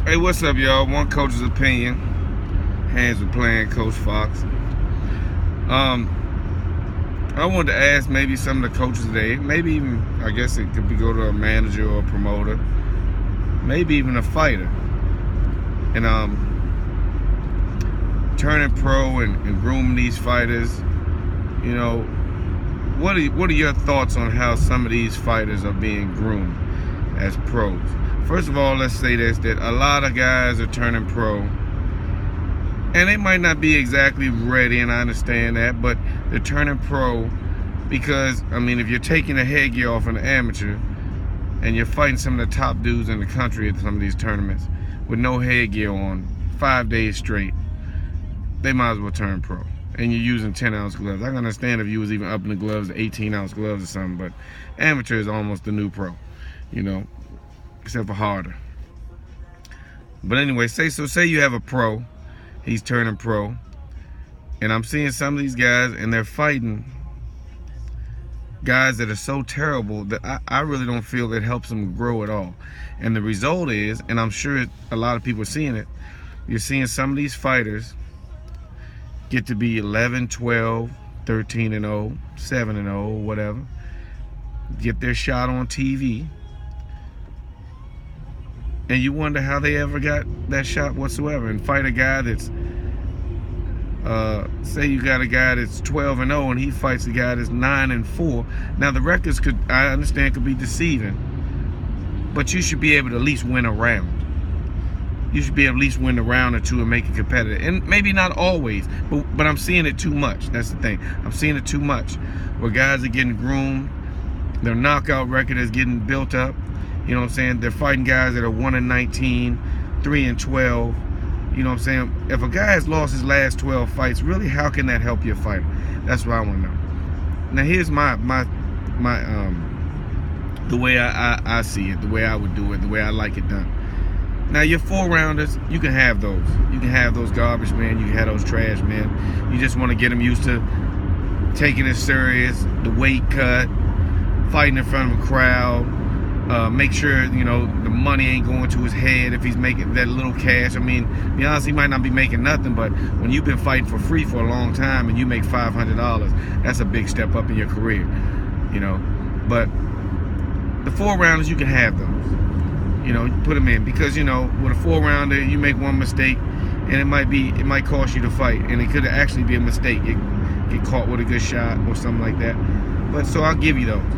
Hey, what's up, y'all? One coach's opinion. Hands with playing Coach Fox. I wanted to ask maybe some of the coaches today, maybe even, I guess it could be go to a manager or a promoter, maybe even a fighter, and turning pro and grooming these fighters. You know, what are your thoughts on how some of these fighters are being groomed as pros? First of all, let's say this, that a lot of guys are turning pro, and they might not be exactly ready, and I understand that, but they're turning pro because, I mean, if you're taking the headgear off an amateur and you're fighting some of the top dudes in the country at some of these tournaments with no headgear on 5 days straight, they might as well turn pro. And you're using 10-ounce gloves. I can understand if you was even up in the gloves, 18-ounce gloves or something, but amateur is almost the new pro, you know, except for harder. But anyway, say you have a pro, he's turning pro, and I'm seeing some of these guys, and they're fighting guys that are so terrible that I really don't feel it helps them grow at all. And the result is, and I'm sure a lot of people are seeing it, you're seeing some of these fighters get to be 11, 12, 13-0, 7-0, whatever, get their shot on TV, and you wonder how they ever got that shot whatsoever, and fight a guy that's, say you got a guy that's 12-0 and he fights a guy that's 9-4. Now the records I understand, could be deceiving, but you should be able to at least win a round. You should be able to at least win a round or two and make it competitive. And maybe not always, but I'm seeing it too much. That's the thing. I'm seeing it too much, where guys are getting groomed, their knockout record is getting built up. You know what I'm saying? They're fighting guys that are 1-19, 3-12. You know what I'm saying? If a guy has lost his last 12 fights, really, how can that help your fighter? That's what I want to know. Now, here's my the way I see it, the way I would do it, the way I like it done. Now, your 4-rounders, you can have those. You can have those garbage men. You can have those trash men. You just want to get them used to taking it serious, the weight cut, fighting in front of a crowd. Make sure, you know, the money ain't going to his head if he's making that little cash. I mean, to be honest, he might not be making nothing, but when you've been fighting for free for a long time and you make $500, that's a big step up in your career, you know. But the 4-rounders, you can have those. You know, put them in, because, you know, with a 4-rounder, you make one mistake and it might cost you the fight, and it could actually be a mistake. You get caught with a good shot or something like that. But so I'll give you those.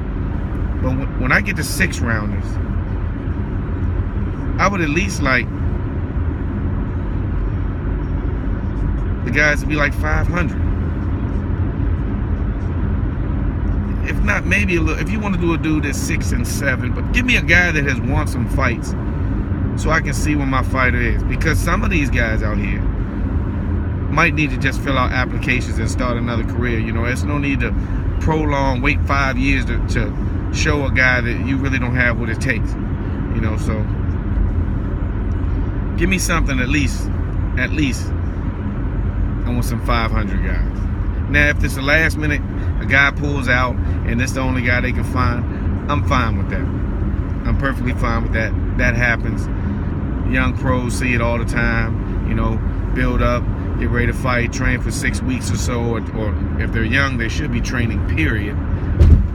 But when I get to 6-rounders, I would at least like the guys to be like 500. If not, maybe a little. If you want to do a dude that's 6 and 7, but give me a guy that has won some fights, so I can see where my fighter is. Because some of these guys out here might need to just fill out applications and start another career. You know, there's no need to wait 5 years to show a guy that you really don't have what it takes. You know, so give me something at least. I want some 500 guys. Now, if it's the last minute, a guy pulls out and it's the only guy they can find, I'm fine with that. I'm perfectly fine with that. That happens. Young pros see it all the time. You know, build up, get ready to fight, train for 6 weeks or so, or if they're young, they should be training, period,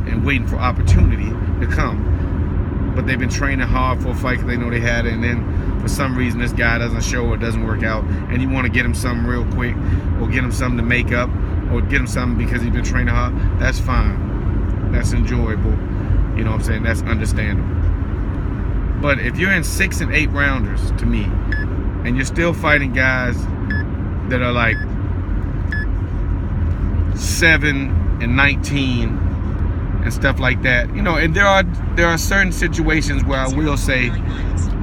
and waiting for opportunity to come. But they've been training hard for a fight because they know they had it, and then for some reason this guy doesn't show or doesn't work out, and you want to get him something real quick, or get him something to make up, or get him something because he's been training hard. That's fine. That's enjoyable. You know what I'm saying? That's understandable. But if you're in 6 and 8 rounders, to me, and you're still fighting guys that are like 7 and 19 and stuff like that, you know, and there are certain situations where I will say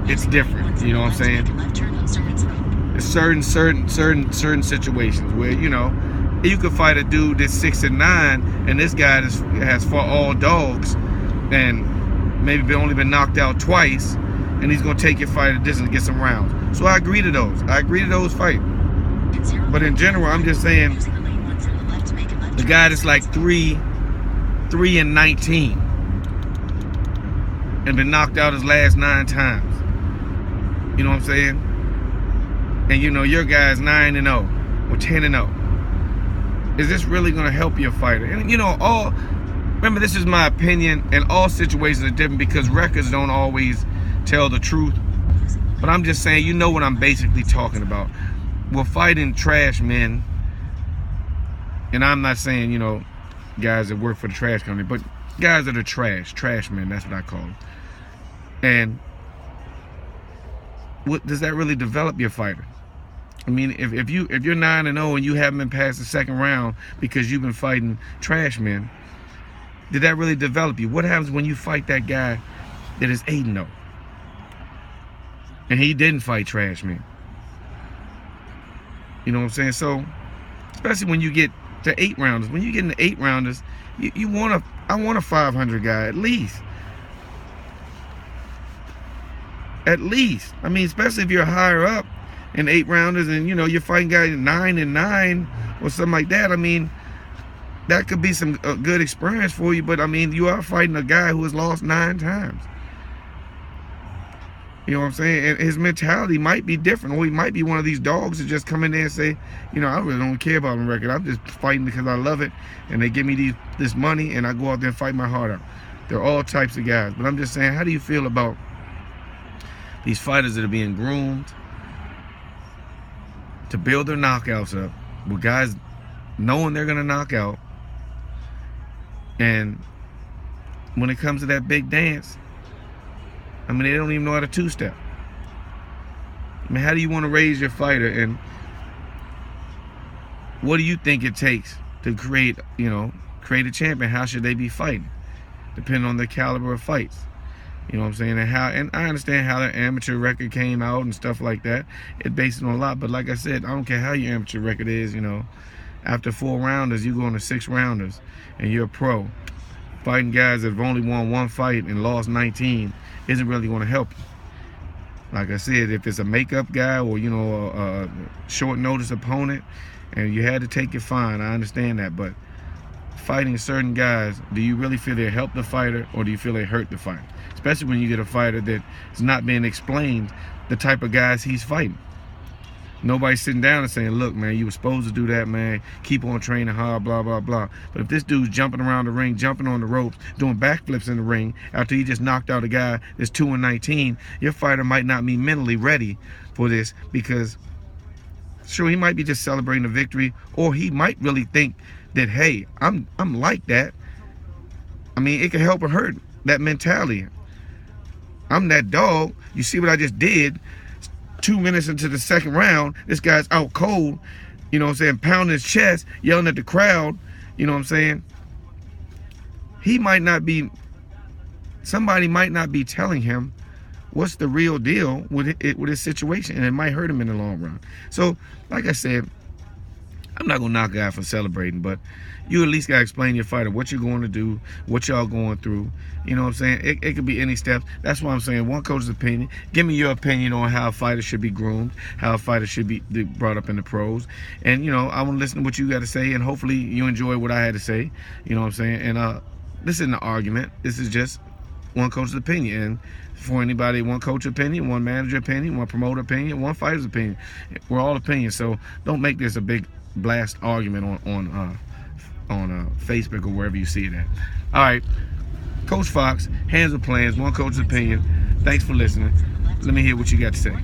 it's different. You know what I'm saying? There's certain situations where, you know, you could fight a dude that's 6 and 9, and this guy has fought all dogs, and maybe only been knocked out twice, and he's gonna take your fight a distance and get some rounds. So I agree to those. I agree to those fights. But in general, I'm just saying, the guy that's like 3 and 19 and been knocked out his last 9 times. You know what I'm saying? And you know your guy's 9-0 or 10-0. Is this really going to help your fighter? And you know, remember, this is my opinion, and all situations are different because records don't always tell the truth. But I'm just saying, you know what I'm basically talking about. We're fighting trash men, and I'm not saying, you know, guys that work for the trash company, but guys that are trash men, that's what I call them. And what does that really develop your fighter? I mean, if you're 9-0 and you haven't been past the second round because you've been fighting trash men, did that really develop you? What happens when you fight that guy that is 8-0 and he didn't fight trash men? You know what I'm saying? So, especially when you get to 8 rounders, when you get into 8 rounders, I want a 500 guy at least. At least. I mean, especially if you're higher up in 8 rounders and, you know, you're fighting guys 9-9 or something like that. I mean, that could be some good experience for you, but I mean, you are fighting a guy who has lost 9 times. You know what I'm saying? And his mentality might be different, or he might be one of these dogs that just come in there and say, you know, I really don't care about my record. I'm just fighting because I love it, and they give me this money, and I go out there and fight my heart out. They're all types of guys. But I'm just saying, how do you feel about these fighters that are being groomed to build their knockouts up, with guys knowing they're going to knock out, and when it comes to that big dance, I mean, they don't even know how to two-step. I mean, how do you want to raise your fighter, and what do you think it takes to create a champion? How should they be fighting, depending on the caliber of fights? You know what I'm saying? And I understand how their amateur record came out and stuff like that. It's based on a lot, but like I said, I don't care how your amateur record is. You know, after 4 rounders, you go into 6 rounders, and you're a pro. Fighting guys that have only won 1 fight and lost 19 isn't really going to help you. Like I said, if it's a makeup guy or, you know, a short notice opponent and you had to take it, fine, I understand that. But fighting certain guys, do you really feel they help the fighter, or do you feel they hurt the fighter? Especially when you get a fighter that is not being explained the type of guys he's fighting. Nobody's sitting down and saying, look, man, you were supposed to do that, man. Keep on training hard, blah, blah, blah. But if this dude's jumping around the ring, jumping on the ropes, doing backflips in the ring after he just knocked out a guy that's 2-19, your fighter might not be mentally ready for this, because sure, he might be just celebrating a victory, or he might really think that, hey, I'm like that. I mean, it can help or hurt that mentality. I'm that dog. You see what I just did? 2 minutes into the second round, this guy's out cold, you know what I'm saying, pounding his chest, yelling at the crowd, you know what I'm saying? He might not be, somebody might not be telling him what's the real deal with his situation, and it might hurt him in the long run. So, like I said, I'm not going to knock a guy for celebrating, but you at least got to explain your fighter what you're going to do, what y'all going through. You know what I'm saying? It could be any steps. That's why I'm saying one coach's opinion. Give me your opinion on how a fighter should be groomed, how a fighter should be brought up in the pros. And, you know, I want to listen to what you got to say, and hopefully you enjoy what I had to say. You know what I'm saying? And this isn't an argument. This is just one coach's opinion. And for anybody, one coach opinion, one manager opinion, one promoter opinion, one fighter's opinion. We're all opinions. So don't make this a big blast argument on Facebook or wherever you see it at. All right, Coach Fox, Hands of Plans, one coach's opinion. Thanks for listening. Let me hear what you got to say.